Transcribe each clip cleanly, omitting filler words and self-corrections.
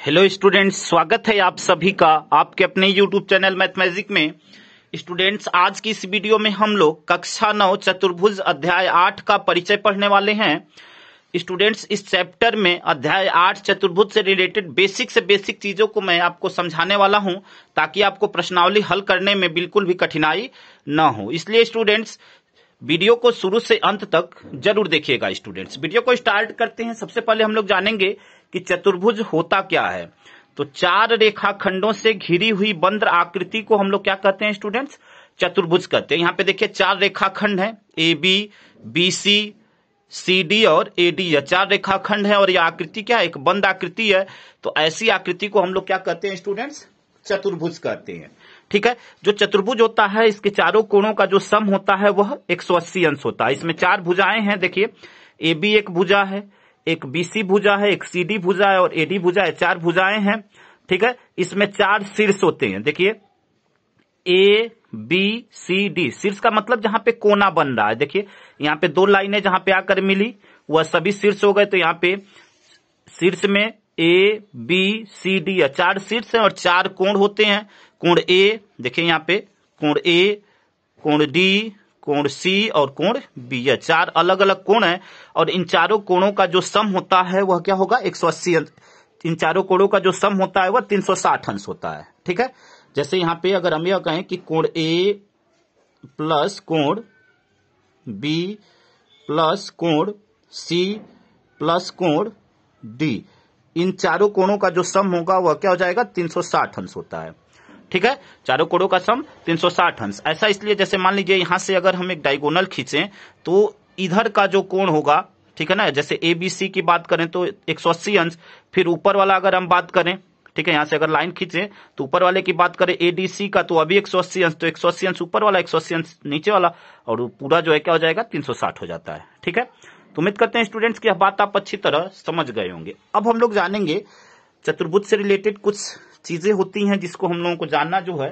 Hello students, स्वागत है आप सभी का आपके अपने यूट्यूब चैनल मैथमेटिक्स में। स्टूडेंट्स, आज की इस वीडियो में हम लोग कक्षा 9 चतुर्भुज अध्याय 8 का परिचय पढ़ने वाले हैं। स्टूडेंट्स, इस चैप्टर में अध्याय 8 चतुर्भुज से रिलेटेड बेसिक से बेसिक चीजों को मैं आपको समझाने वाला हूं ताकि आपको प्रश्नावली हल करने में बिल्कुल भी कठिनाई न हो। इसलिए स्टूडेंट्स, वीडियो को शुरू से अंत तक जरूर देखिएगा। स्टूडेंट्स, वीडियो को स्टार्ट करते हैं। सबसे पहले हम लोग जानेंगे कि चतुर्भुज होता क्या है। तो चार रेखाखंडों से घिरी हुई बंद आकृति को हम लोग क्या कहते हैं स्टूडेंट्स? चतुर्भुज कहते हैं। यहाँ पे देखिए चार रेखाखंड है, A B, B C, C D और ए डी। यह चार रेखाखंड है और यह आकृति क्या है? एक बंद आकृति है। तो ऐसी आकृति को हम लोग क्या कहते हैं स्टूडेंट्स? चतुर्भुज कहते हैं। ठीक है। जो चतुर्भुज होता है, इसके चारों कोणों का जो सम होता है वह 180 अंश होता है। इसमें चार भुजाएं हैं। देखिए, ए बी एक भुजा है, एक बीसी भुजा है, एक सीडी भुजा है और एडी भुजा है। चार भुजाएं हैं। ठीक है। इसमें चार शीर्ष होते हैं। देखिए, ए बी सी डी, शीर्ष का मतलब जहां पे कोना बन रहा है। देखिए, यहाँ पे दो लाइनें जहां पे आकर मिली वह सभी शीर्ष हो गए। तो यहाँ पे शीर्ष में ए बी सी डी या चार शीर्ष हैं और चार कोण होते हैं। कोण ए, देखिए यहाँ पे कोण ए, कोण डी, कोण सी और कोण बी। यह चार अलग अलग कोण हैं और इन चारों कोणों का जो सम होता है वह क्या होगा? 180 अंश। इन चारों कोणों का जो सम होता है वह 360 अंश होता है। ठीक है। जैसे यहाँ पे अगर हम यह कहें कि कोण ए प्लस कोण बी प्लस कोण सी प्लस कोण डी, इन चारों कोणों का जो सम होगा वह क्या हो जाएगा? 360 अंश होता है। ठीक है। चारों कोणों का सम 360 अंश। ऐसा इसलिए, जैसे मान लीजिए यहां से अगर हम एक डायगोनल खींचें तो इधर का जो कोण होगा, ठीक है ना, जैसे ए बी सी की बात करें तो 180 अंश। फिर ऊपर वाला अगर हम बात करें, ठीक है, यहां से अगर लाइन खींचे तो ऊपर वाले की बात करें ए डी सी का तो अभी 180 अंश। तो 180 अंश ऊपर वाला, 180 अंश नीचे वाला, और पूरा जो है क्या हो जाएगा? 360 हो जाता है। ठीक है। तो उम्मीद करते हैं स्टूडेंट्स की यह बात आप अच्छी तरह समझ गए होंगे। अब हम लोग जानेंगे चतुर्भुज से रिलेटेड कुछ चीजें होती हैं जिसको हम लोगों को जानना जो है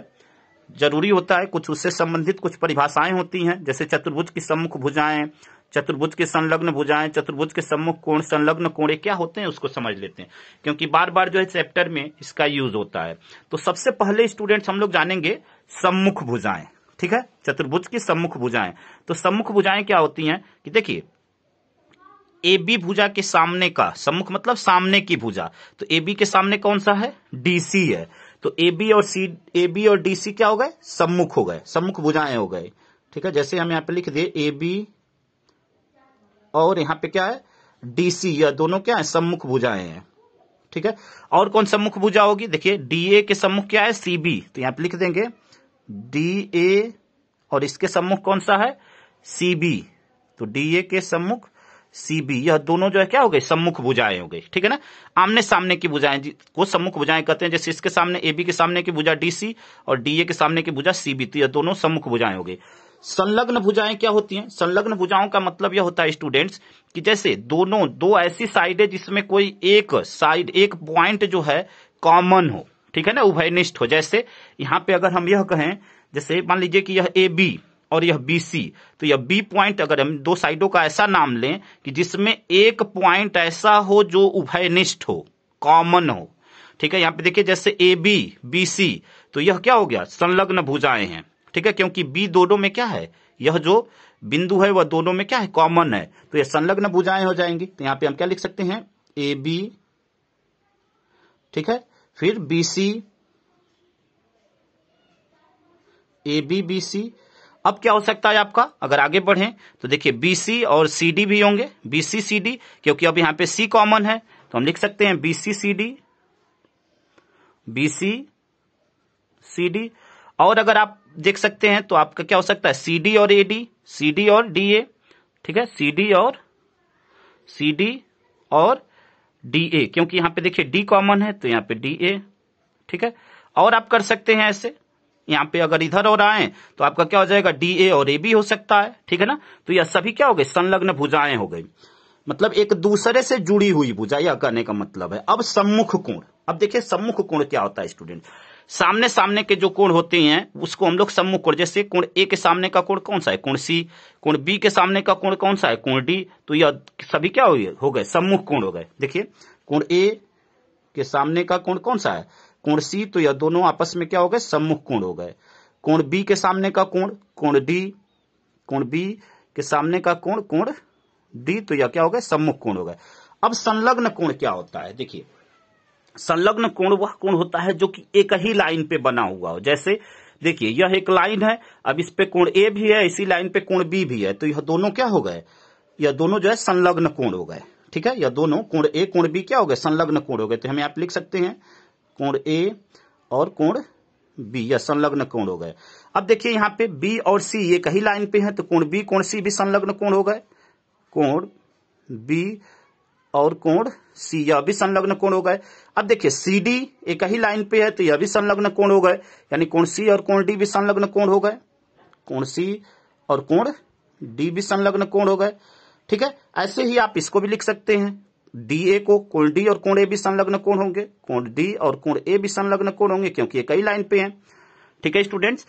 जरूरी होता है। कुछ उससे संबंधित कुछ परिभाषाएं होती हैं, जैसे चतुर्भुज की सम्मुख भुजाएं, चतुर्भुज के संलग्न भुजाएं, चतुर्भुज के सम्मुख कोण, संलग्न कोण क्या होते हैं उसको समझ लेते हैं, क्योंकि बार बार जो है चैप्टर में इसका यूज होता है। तो सबसे पहले स्टूडेंट्स हम लोग जानेंगे सम्मुख भुजाएं। ठीक है। चतुर्भुज की सम्मुख भुजाएं। तो सम्मुख भुजाएं क्या होती हैं कि देखिए, ए बी भुजा के सामने का सम्मुख मतलब सामने की भुजा। तो ए बी के सामने कौन सा है? डीसी है। तो ए बी और डीसी क्या हो गए? सम्मुख हो गए, सम्मुख भुजाएं हो गए। ठीक है। जैसे हम यहाँ पे लिख दिए ए बी और यहाँ पे क्या है? डीसी, यह दोनों क्या है? सम्मुख भुजाएं हैं। ठीक है। और कौन सम्मुख भुजा होगी? देखिए, डीए के सम्मुख क्या है? सीबी। तो यहाँ पे लिख देंगे डीए और इसके सम्मुख कौन सा है? सीबी। तो डीए के सम्मुख सीबी, यह दोनों जो है क्या हो गए? सम्मुख भुजाएं हो गई। ठीक है ना। आमने सामने की भुजाएं को सम्मुख भुजाएं कहते हैं। जैसे इसके सामने ए बी के सामने की भुजा डीसी और डीए के सामने की भुजा सीबी, तो यह दोनों सम्मुख भुजाएं हो गई। संलग्न भुजाएं क्या होती हैं? संलग्न भुजाओं का मतलब यह होता है स्टूडेंट्स कि जैसे दो ऐसी साइड है जिसमें कोई एक साइड, एक पॉइंट जो है कॉमन हो। ठीक है ना, उभयनिष्ठ हो। जैसे यहाँ पे अगर हम यह कहें, जैसे मान लीजिए कि यह ए बी और यह BC, तो यह B पॉइंट, अगर हम दो साइडों का ऐसा नाम लें कि जिसमें एक पॉइंट ऐसा हो जो उभयनिष्ठ हो, कॉमन हो। ठीक है। यहाँ पे देखिए, जैसे AB BC, तो यह क्या हो गया? संलग्न भुजाएं हैं। ठीक है। क्योंकि B दोनों में क्या है? यह जो बिंदु है वह दोनों में क्या है? कॉमन है। तो यह संलग्न भुजाएं हो जाएंगी। तो यहाँ पे हम क्या लिख सकते हैं? AB, ठीक है, फिर BC, AB BC। अब क्या हो सकता है आपका? अगर आगे बढ़ें तो देखिए BC और CD भी होंगे, BC CD, क्योंकि अब यहां पे C कॉमन है तो हम लिख सकते हैं BC CD, BC CD। और अगर आप देख सकते हैं तो आपका क्या हो सकता है? CD और AD, CD और DA। ठीक है। CD और DA, क्योंकि यहां पे देखिए D कॉमन है तो यहां पे DA। ठीक है। और आप कर सकते हैं ऐसे, यहाँ पे अगर इधर और आए तो आपका क्या हो जाएगा? DA और AB हो सकता है। ठीक है ना। तो यह सभी क्या हो गए? संलग्न भुजाएं हो गई, मतलब एक दूसरे से जुड़ी हुई भुजा, यह करने का मतलब है। अब सम्मुख कोण। अब देखिए सम्मुख कोण क्या होता है स्टूडेंट? सामने सामने के जो कोण होते हैं उसको हम लोग सम्मुख कोण, जैसे कोण ए के सामने का कोण कौन सा है? कोण सी। कोण बी के सामने का कोण कौन सा है? कोण डी। तो यह सभी क्या हो गए? सम्मुख कोण हो गए। देखिए, कोण ए, के सामने का कोण कौन सा है? कोण सी। तो यह दोनों आपस में क्या हो गए? सम्मुख कोण हो गए। कोण बी के सामने का कोण कोण डी, कोण बी के सामने का कोण कोण डी, तो यह क्या हो गए? सम्मुख कोण हो गए। अब संलग्न कोण क्या होता है? देखिए, संलग्न कोण वह कोण होता है जो कि एक ही लाइन पे बना हुआ हो। जैसे देखिए, यह एक लाइन है, अब इस पे कोण ए भी है, इसी लाइन पे कोण बी भी है, तो यह दोनों क्या हो गए? यह दोनों जो है संलग्न कोण हो गए। ठीक है, यह दोनों कोण ए कोण बी क्या हो गए? संलग्न कोण हो गए। तो हम यहाँ पे लिख सकते हैं कोण ए और कोण बी, यह संलग्न कोण हो गए। अब देखिए यहाँ पे बी और सी एक ही लाइन पे है, तो कोण बी कोण सी भी संलग्न कोण हो गए। कोण बी और कोण सी यह भी संलग्न कोण हो गए। अब देखिए सी डी एक ही लाइन पे है, तो यह भी संलग्न कोण हो गए, यानी कोण सी और कोण डी भी संलग्न कोण हो गए। कोण सी और कोण डी भी संलग्न कोण हो गए। ठीक है, ऐसे ही आप इसको भी लिख सकते हैं, डी ए को कोण डी और कोण ए भी संलग्न कोण होंगे, कोण डी और कोण ए भी संलग्न कोण होंगे, क्योंकि एक ही लाइन पे हैं। ठीक है स्टूडेंट्स,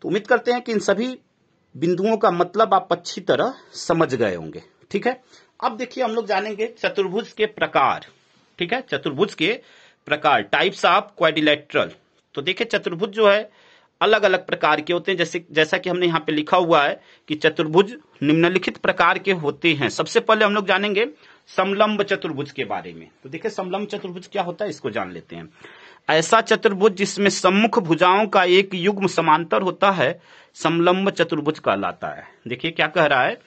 तो उम्मीद करते हैं कि इन सभी बिंदुओं का मतलब आप अच्छी तरह समझ गए होंगे। ठीक है, अब देखिए हम लोग जानेंगे चतुर्भुज के प्रकार। ठीक है, चतुर्भुज के प्रकार, टाइप्स ऑफ क्वाड्रिलेटरल। तो देखिए चतुर्भुज जो है अलग अलग प्रकार के होते हैं। जैसा कि हमने यहाँ पे लिखा हुआ है कि चतुर्भुज निम्नलिखित प्रकार के होते हैं। सबसे पहले हम लोग जानेंगे समलंब चतुर्भुज के बारे में। तो देखिए समलंब चतुर्भुज क्या होता है, इसको जान लेते हैं। ऐसा चतुर्भुज जिसमें सम्मुख भुजाओं का एक युग्म समांतर होता है समलंब चतुर्भुज कहलाता है। देखिए क्या कह रहा है,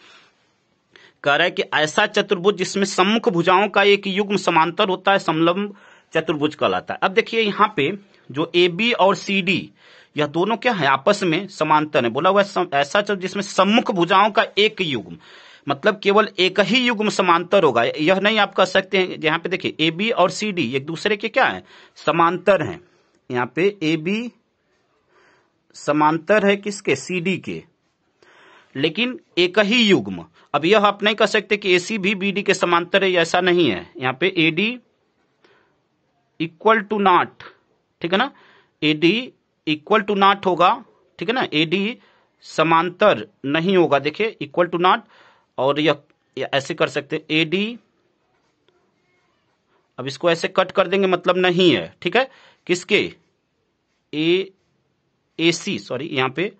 कह रहा है कि ऐसा चतुर्भुज जिसमें सम्मुख भुजाओं का एक युग्म समांतर होता है समलंब चतुर्भुज कहलाता है। अब देखिए यहाँ पे जो ए बी और सी डी यह दोनों क्या है? आपस में समांतर है। बोला हुआ ऐसा चतुर्भुज जिसमें सम्मुख भुजाओं का एक युग्म, मतलब केवल एक ही युग्म समांतर होगा। यह नहीं आप कह सकते हैं, यहाँ पे देखिए ए बी और सी डी एक दूसरे के क्या है? समांतर हैं। यहाँ पे ए बी समांतर है किसके? सी डी के, लेकिन एक ही युग्म। अब यह आप नहीं कह सकते कि एसी भी बीडी के समांतर है, ऐसा नहीं है। यहाँ पे एडी इक्वल टू नॉट, ठीक है ना, एडी इक्वल टू नॉट होगा। ठीक है ना, एडी समांतर नहीं होगा। देखिए इक्वल टू नॉट, और यह ऐसे कर सकते हैं एडी, अब इसको ऐसे कट कर देंगे, मतलब नहीं है। ठीक है, किसके? एसी, सॉरी यहाँ पे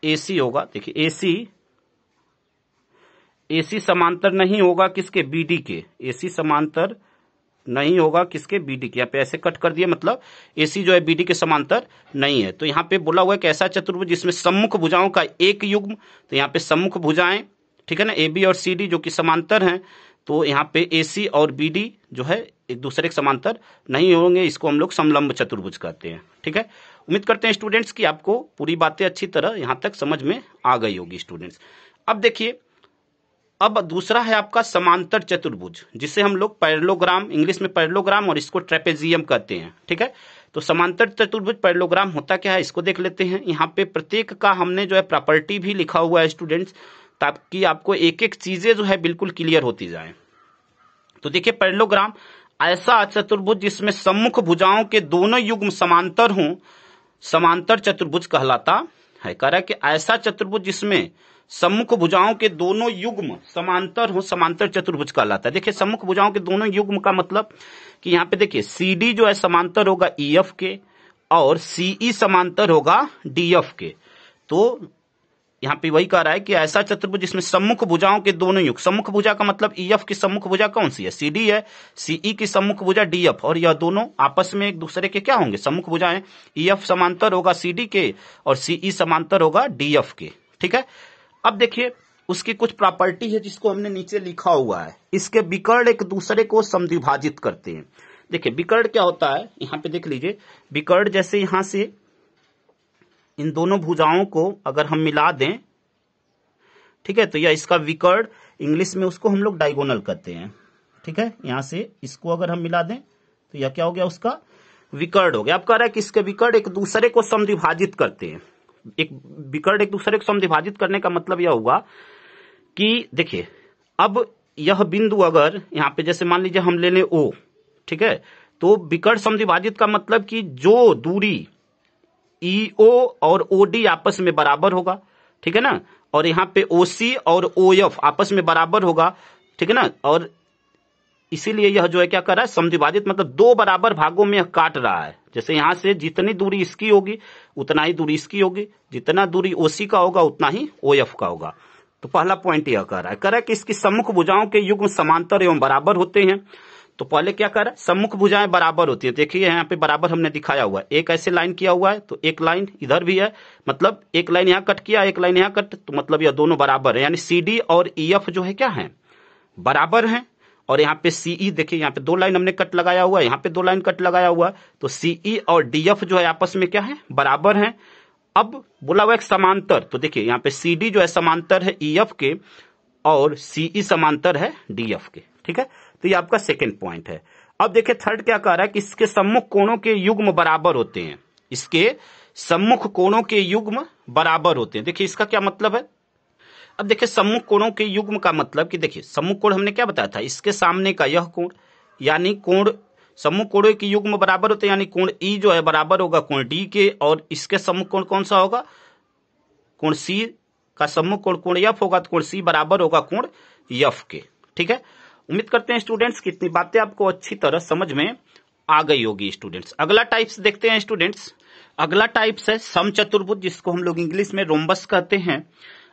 एसी होगा। देखिए एसी समांतर नहीं होगा किसके? बीडी के। एसी समांतर नहीं होगा किसके? बीडी के। यहाँ पे ऐसे कट कर दिए, मतलब एसी जो है बीडी के समांतर नहीं है। तो यहाँ पे बोला हुआ है कि ऐसा चतुर्भुज जिसमें सम्मुख भुजाओं का एक युग्म, तो यहाँ पे सम्मुख भुजाएं, ठीक है ना, ए बी और सी डी जो कि समांतर हैं, तो यहाँ पे एसी और बीडी जो है एक दूसरे के समांतर नहीं होंगे, इसको हम लोग समलंब चतुर्भुज कहते हैं। ठीक है, उम्मीद करते हैं स्टूडेंट्स कि आपको पूरी बातें अच्छी तरह यहाँ तक समझ में आ गई होगी स्टूडेंट्स। अब देखिए, अब दूसरा है आपका समांतर चतुर्भुज, जिसे हम लोग पैरेललोग्राम, इंग्लिश में पैरेललोग्राम और इसको ट्रेपेजियम कहते हैं। ठीक है, तो समांतर चतुर्भुज पैरेललोग्राम होता क्या है, इसको देख लेते हैं। यहाँ पे प्रत्येक का हमने जो है प्रॉपर्टी भी लिखा हुआ है स्टूडेंट्स, ताकि आपको एक एक चीजें जो है बिल्कुल क्लियर होती जाए। तो देखिए पैरेललोग्राम ऐसा चतुर्भुज जिसमें सम्मुख भुजाओं के दोनों युग्म समांतर हों समांतर चतुर्भुज कहलाता है। कह रहा है कि ऐसा चतुर्भुज जिसमें सम्मुख भुजाओं के दोनों युग्म समांतर हो समांतर चतुर्भुज कहलाता है। देखिए सम्मुख भुजाओं के दोनों युग्म का मतलब कि यहाँ पे देखिए सीडी जो है समांतर होगा ईएफ के, और सीई समांतर होगा डीएफ के। तो यहाँ पे वही कह रहा है कि ऐसा चतुर्भुज जिसमें सम्मुख भुजाओं के दोनों युग्म, सम्मुख भुजा का मतलब ईएफ की सम्मुख भुजा कौन सी है? सीडी है। सीई की सम्मुख भुजा डीएफ, और यह दोनों आपस में एक दूसरे के क्या होंगे? सम्मुख भुजाएं। ईएफ समांतर होगा सीडी के और सीई समांतर होगा डीएफ के। ठीक है, अब देखिए उसकी कुछ प्रॉपर्टी है जिसको हमने नीचे लिखा हुआ है। इसके विकर्ण एक दूसरे को समद्विभाजित करते हैं। देखिए विकर्ण क्या होता है, यहाँ पे देख लीजिए। विकर्ण जैसे यहां से इन दोनों भुजाओं को अगर हम मिला दें, ठीक है, तो यह इसका विकर्ण, इंग्लिश में उसको हम लोग डायगोनल कहते हैं। ठीक है, यहां से इसको अगर हम मिला दें तो यह क्या हो गया? उसका विकर्ण हो गया। अब कह रहा है कि इसके विकर्ण एक दूसरे को समद्विभाजित करते हैं। एक विकर्ण एक दूसरे को समद्विभाजित करने का मतलब यह हुआ कि देखिए अब यह बिंदु अगर यहाँ पे जैसे मान लीजिए हम ले लें ओ, ठीक है, तो विकर्ण समद्विभाजित का मतलब कि जो दूरी ईओ और ओडी आपस में बराबर होगा, ठीक है ना, और यहाँ पे ओसी और ओएफ आपस में बराबर होगा, ठीक है ना, और इसीलिए यह जो है क्या कर रहा है, समद्विभाजित मतलब दो बराबर भागों में यह काट रहा है। जैसे यहां से जितनी दूरी इसकी होगी उतना ही दूरी इसकी होगी, जितना दूरी ओसी का होगा उतना ही ओएफ का होगा। तो पहला पॉइंट यह कह रहा है कि इसकी सम्मुख भुजाओं के युग्म समांतर एवं बराबर होते हैं। तो पहले क्या कर रहा है, सम्मुख भुजाएं बराबर होती है। देखिए यहाँ पे बराबर हमने दिखाया हुआ है, एक ऐसे लाइन किया हुआ है तो एक लाइन इधर भी है, मतलब एक लाइन यहाँ कट किया, एक लाइन यहाँ कट, तो मतलब यह दोनों बराबर है। यानी CD और EF जो है क्या है, बराबर है। और यहाँ पे CE देखिए, यहाँ पे दो लाइन हमने कट लगाया हुआ है, यहाँ पे दो लाइन कट लगाया हुआ है, तो CE और DF जो है आपस में क्या है, बराबर है। अब बोला हुआ एक समांतर, तो देखिए यहाँ पे CD जो है समांतर है EF के और CE समांतर है DF के। ठीक है, तो ये आपका सेकेंड पॉइंट है। अब देखिए थर्ड क्या कह रहा है कि इसके सम्मुख कोणों के युग्म बराबर होते हैं। इसके सम्मुख कोणों के युग्म बराबर होते हैं। देखिए इसका क्या मतलब है, अब देखिए सम्मुख कोणों के युग्म का मतलब कि देखिए सम्मुख कोण हमने क्या बताया था, इसके सामने का यह कोण, यानी कोण सम्मुख कोणों के युग्म बराबर होते हैं, यानी कोण E जो है बराबर होगा कोण D के, और इसके सम्मुख कोण कौन सा होगा, कोण C का सम्मुख कोण कोण F होगा, तो कोण C बराबर होगा कोण F के। ठीक है, उम्मीद करते हैं स्टूडेंट्स कि इतनी बातें आपको अच्छी तरह समझ में आ गई होगी। स्टूडेंट्स अगला टाइप्स देखते हैं। स्टूडेंट्स अगला टाइप्स है समचतुर्भुज, जिसको हम लोग इंग्लिश में रोम्बस कहते हैं।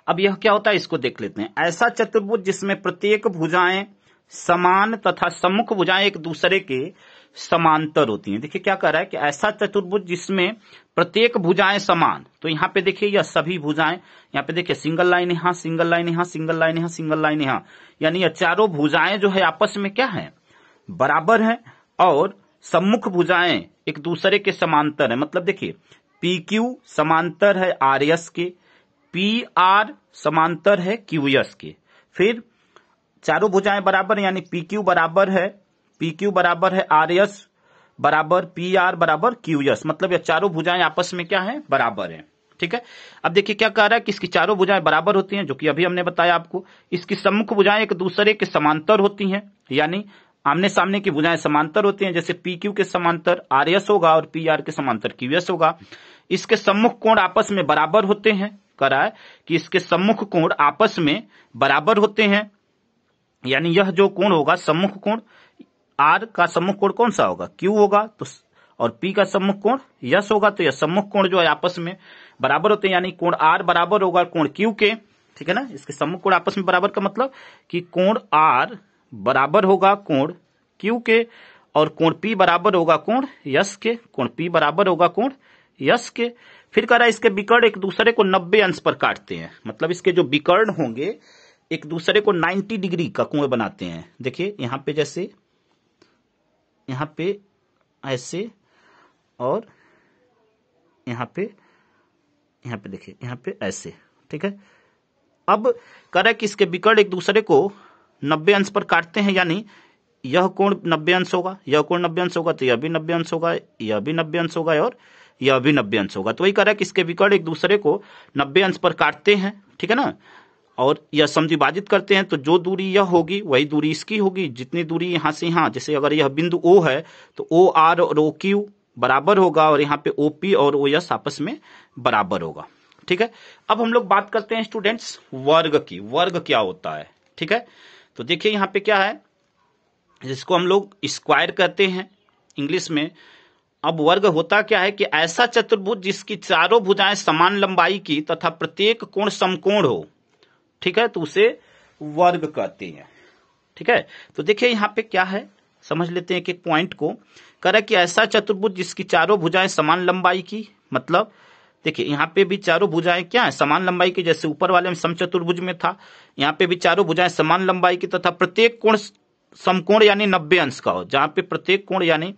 अब यह क्या होता है इसको देख लेते हैं। ऐसा चतुर्भुज जिसमें प्रत्येक भुजाएं समान तथा सम्मुख भुजाएं एक दूसरे के समांतर होती हैं। देखिए क्या कह रहा है कि ऐसा चतुर्भुज जिसमें प्रत्येक भुजाएं समान, तो यहाँ पे देखिए यह सभी भुजाएं, यहाँ पे देखिए सिंगल लाइन यहाँ, सिंगल लाइन यहाँ, सिंगल लाइन यहाँ, सिंगल लाइन यहाँ, यानी यह चारों भुजाएं जो है आपस में क्या है, बराबर है। और सम्मुख भुजाएं एक दूसरे के समांतर है, मतलब देखिए PQ समांतर है RS के, PR समांतर है QS के। फिर चारों भुजाएं बराबर है, यानी PQ बराबर है RS बराबर PR बराबर QS, मतलब ये चारों भुजाएं आपस में क्या है, बराबर है। ठीक है, अब देखिए क्या कह रहा है कि इसकी चारों भुजाएं बराबर होती हैं, जो कि अभी हमने बताया आपको। इसकी सम्मुख भुजाएं एक दूसरे के समांतर होती हैं, यानी आमने सामने की भुजाएं समांतर होती हैं। जैसे PQ के समांतर RS होगा और PR के समांतर QS होगा। इसके सम्मुख कोण आपस में बराबर होते हैं, कह रहा है कि इसके सम्मुख कोण आपस में बराबर होते हैं, यानी यह जो कोण होगा सम्मुख कोण, R का सम्मुख कोण कौन सा होगा, Q होगा, तो और P का सम्मुख कोण S होगा, तो यह सम्मुख कोण जो है आपस में बराबर होते हैं, यानी कोण R बराबर होगा कोण Q के। ठीक है ना, इसके सम्मुख कोण आपस में बराबर का मतलब कि कोण R बराबर होगा कोण Q के, और कोण P बराबर होगा कोण S के, कोण P बराबर होगा कोण S के। फिर कह रहा है इसके विकर्ण एक दूसरे को 90 अंश पर काटते हैं, मतलब इसके जो विकर्ण होंगे एक दूसरे को 90 डिग्री का कोण बनाते हैं। देखिए यहाँ पे जैसे यहाँ पे ऐसे, और यहाँ पे देखिए यहाँ पे ऐसे। ठीक है, अब कह रहा है कि इसके विकर्ण एक दूसरे को 90 अंश पर काटते हैं, यानी यह कोण 90 अंश होगा, यह कोण 90 अंश होगा, तो यह भी 90 अंश होगा, यह भी 90 अंश होगा, और यह भी 90 अंश होगा। तो वही कह रहा है कि इसके विकर्ण एक दूसरे को 90 अंश पर काटते हैं। ठीक है ना, और यह समद्विभाजित करते हैं, तो जो दूरी यह होगी वही दूरी इसकी होगी। जितनी दूरी यहाँ से यहाँ, जैसे अगर यह बिंदु O है तो OR और OQ बराबर होगा, और यहाँ पे OP और OS आपस में बराबर होगा। ठीक है, अब हम लोग बात करते हैं स्टूडेंट्स वर्ग की। वर्ग क्या होता है, ठीक है, तो देखिए यहाँ पे क्या है, जिसको हम लोग स्क्वायर कहते हैं इंग्लिश में। अब वर्ग होता क्या है कि ऐसा चतुर्भुज जिसकी चारों भुजाएं समान लंबाई की तथा प्रत्येक कोण समकोण हो, ठीक है, तो उसे वर्ग कहते हैं। ठीक है, तो देखिए यहाँ पे क्या है, समझ लेते हैं एक एक पॉइंट को। कह रहा है कि ऐसा चतुर्भुज जिसकी चारों भुजाएं समान लंबाई की, मतलब देखिए यहाँ पे भी चारों भुजाएं क्या है, समान लंबाई की, जैसे ऊपर वाले में समचतुर्भुज में था, यहाँ पे भी चारों भुजाएं समान लंबाई की तथा प्रत्येक कोण समकोण यानी 90 अंश का हो, जहां पे प्रत्येक कोण यानी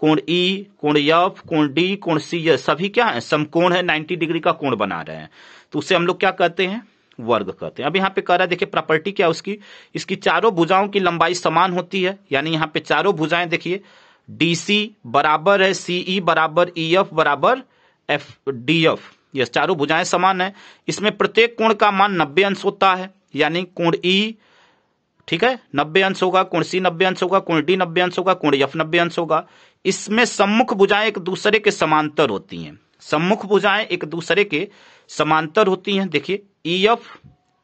कोण E, कोण F, कोण D, कोण C, ये सभी क्या है, समकोण है, 90 डिग्री का कोण बना रहे हैं, तो उसे हम लोग क्या कहते हैं, वर्ग कहते हैं। अब यहाँ पे कह रहा है, देखिए प्रॉपर्टी क्या उसकी, इसकी चारों भुजाओं की लंबाई समान होती है, यानी यहाँ पे चारों भुजाएं देखिए DC बराबर है CE बराबर EF बराबर DF, ये चारों भुजाएं समान है। इसमें प्रत्येक कोण का मान 90 अंश होता है, यानी कोण E, ठीक है, 90 अंश होगा, कोण C 90 अंश होगा, कोण D 90 अंश होगा, कोण F 90 अंश होगा। इसमें सम्मुख भुजाएं एक दूसरे के समांतर होती हैं, सम्मुख भुजाएं एक दूसरे के समांतर होती हैं। देखिए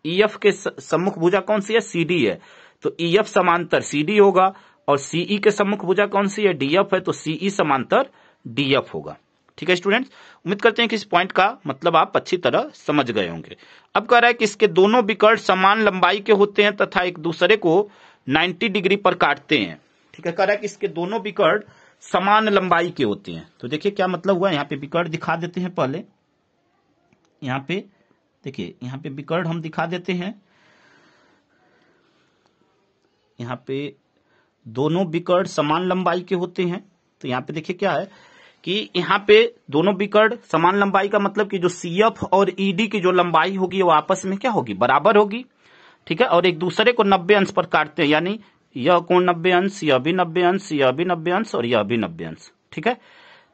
EF के सम्मुख भुजा कौन सी है, CD है, तो EF समांतर CD होगा, और CE के सम्मुख भुजा कौन सी है, DF है, तो CE समांतर DF होगा। ठीक है स्टूडेंट्स, उम्मीद करते हैं कि इस पॉइंट का मतलब आप अच्छी तरह समझ गए होंगे। अब कह रहा है कि इसके दोनों विकर्ण समान लंबाई के होते हैं तथा एक दूसरे को 90 डिग्री पर काटते हैं। ठीक है, कह रहा है कि इसके दोनों विकर्ण समान लंबाई के होते हैं। तो देखिए क्या मतलब हुआ, यहाँ पे विकर्ण दिखा देते हैं पहले। यहाँ पे देखिए, यहाँ पे विकर्ण हम दिखा देते हैं। यहाँ पे दोनों विकर्ण समान लंबाई के होते हैं। तो यहाँ पे देखिए क्या है कि यहाँ पे दोनों विकर्ण समान लंबाई का मतलब कि जो CF और ED की जो लंबाई होगी वो आपस में क्या होगी, बराबर होगी। ठीक है, और एक दूसरे को 90 अंश पर काटते हैं, यानी यह कोण 90 अंश, यह भी 90 अंश, यह भी 90 अंश और यह भी 90 अंश। ठीक है,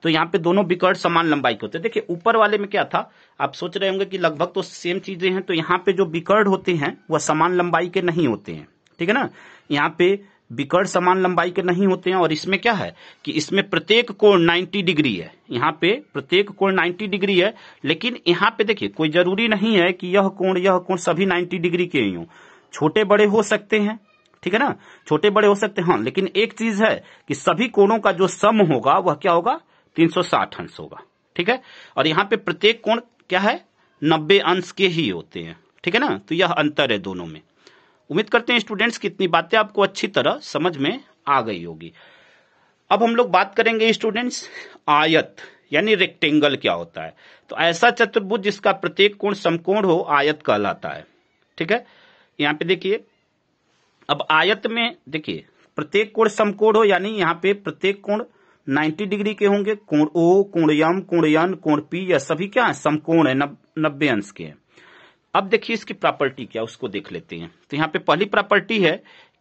तो यहाँ पे दोनों विकर्ण समान लंबाई के होते हैं। देखिए ऊपर वाले में क्या था, आप सोच रहे होंगे कि लगभग तो सेम चीजें हैं, तो यहाँ पे जो विकर्ण होते हैं वह समान लंबाई के नहीं होते हैं। ठीक है ना, यहाँ पे विकर्ण समान लंबाई के नहीं होते हैं, और इसमें क्या है कि इसमें प्रत्येक कोण 90 डिग्री है। यहाँ पे प्रत्येक कोण 90 डिग्री है, लेकिन यहाँ पे देखिए कोई जरूरी नहीं है कि यह कोण सभी 90 डिग्री के ही हों, छोटे बड़े हो सकते हैं। ठीक है ना, छोटे बड़े हो सकते हैं, हाँ, लेकिन एक चीज है कि सभी कोणों का जो सम होगा वह क्या होगा, 360 अंश होगा। ठीक है, और यहाँ पे प्रत्येक कोण क्या है, 90 अंश के ही होते हैं। ठीक है ना, तो यह अंतर है दोनों में। उम्मीद करते हैं स्टूडेंट्स की इतनी बातें आपको अच्छी तरह समझ में आ गई होगी। अब हम लोग बात करेंगे स्टूडेंट्स आयत यानी रेक्टेंगल क्या होता है। तो ऐसा चतुर्भुज जिसका प्रत्येक कोण समकोण हो आयत कहलाता है। ठीक है, यहाँ पे देखिए, अब आयत में देखिए प्रत्येक कोण समकोण हो, यानी यहाँ पे प्रत्येक कोण 90 डिग्री के होंगे। कोण O, कोण M, कोण N, कोण P, यह सभी क्या है, समकोण है, 90 अंश के हैं। अब देखिए इसकी प्रॉपर्टी क्या, उसको देख लेते हैं। तो यहाँ पे पहली प्रॉपर्टी है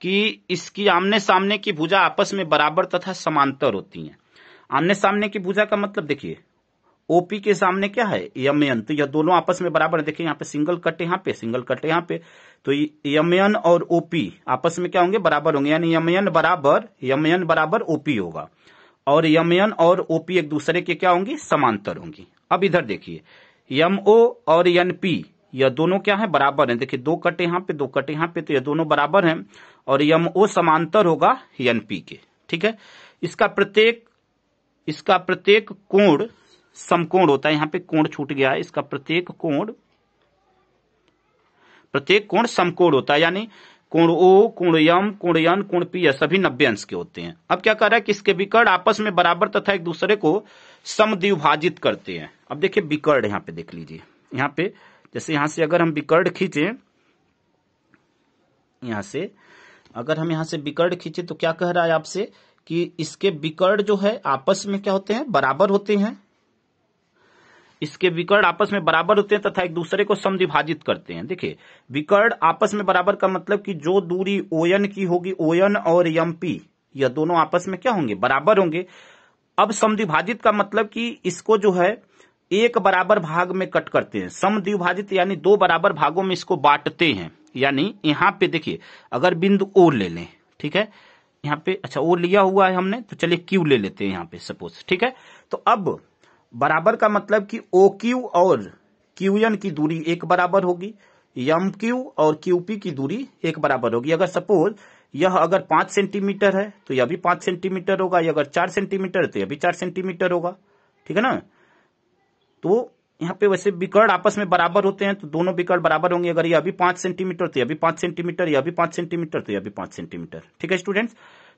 कि इसकी आमने सामने की भुजा आपस में बराबर तथा समांतर होती हैं। आमने सामने की भुजा का मतलब देखिए OP के सामने क्या है, MN, तो यह दोनों आपस में बराबर है। देखिए यहाँ पे सिंगल कट यहाँ पे, सिंगल कट यहाँ पे, तो MN और OP आपस में क्या होंगे, बराबर होंगे, यानी MN बराबर OP होगा, और MN और OP एक दूसरे के क्या होंगी, समांतर होंगी। अब इधर देखिए MO और NP यह दोनों क्या है, बराबर हैं। देखिए दो कटे यहाँ पे, दो कटे यहाँ पे, तो यह दोनों बराबर हैं, और MO समांतर होगा NP के। ठीक है, इसका प्रत्येक कोण समकोण होता है। यहाँ पे कोण छूट गया है, इसका प्रत्येक कोण समकोण होता है, यानी कोण O, कोण M, कोण N, कोण P यह सभी 90 अंश के होते हैं। अब क्या कर रहा है कि इसके विकर्ण आपस में बराबर तथा एक दूसरे को समद्विभाजित करते हैं। अब देखिए विकर्ण यहाँ पे देख लीजिए, यहाँ पे जैसे यहां से अगर हम विकर्ण खींचे, यहां से अगर हम यहां से विकर्ण खींचे तो क्या कह रहा है आपसे कि इसके विकर्ण जो है आपस में क्या होते हैं, बराबर होते हैं। इसके विकर्ण आपस में बराबर होते हैं तथा एक दूसरे को समद्विभाजित करते हैं। देखिए विकर्ण आपस में बराबर का मतलब कि जो दूरी ON की होगी, ON और MP यह दोनों आपस में क्या होंगे, बराबर होंगे। अब समद्विभाजित का मतलब कि इसको जो है एक बराबर भाग में कट करते हैं। समद्विभाजित यानी दो बराबर भागों में इसको बांटते हैं। यानी यहाँ पे देखिए अगर बिंदु O ले लें, ठीक है, यहाँ पे अच्छा O लिया हुआ है हमने, तो चलिए Q ले लेते हैं यहाँ पे सपोज। ठीक है, तो अब बराबर का मतलब कि OQ और QN की दूरी एक बराबर होगी, MQ और QP की दूरी एक बराबर होगी। अगर सपोज यह अगर 5 सेंटीमीटर है तो यह भी 5 सेंटीमीटर होगा, यह अगर 4 सेंटीमीटर है तो यह भी 4 सेंटीमीटर होगा। ठीक है ना, तो यहाँ पे वैसे विकर्ण आपस में बराबर होते हैं, तो दोनों विकर्ण बराबर होंगे। अगर यह भी 5 सेंटीमीटर तो यह भी 5 सेंटीमीटर, यह भी 5 सेंटीमीटर तो यह भी 5 सेंटीमीटर। ठीक है स्टूडेंट्स,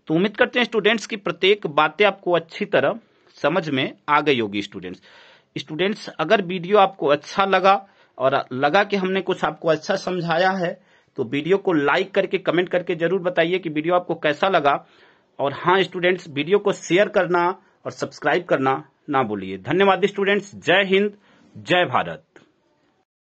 तो उम्मीद करते हैं स्टूडेंट्स की प्रत्येक बातें आपको अच्छी तरह समझ में आ गई होगी। स्टूडेंट्स अगर वीडियो आपको अच्छा लगा और लगा कि हमने कुछ आपको अच्छा समझाया है, तो वीडियो को लाइक करके कमेंट करके जरूर बताइए कि वीडियो आपको कैसा लगा। और हाँ स्टूडेंट्स, वीडियो को शेयर करना और सब्सक्राइब करना ना भूलिए। धन्यवाद स्टूडेंट्स, जय हिंद, जय भारत।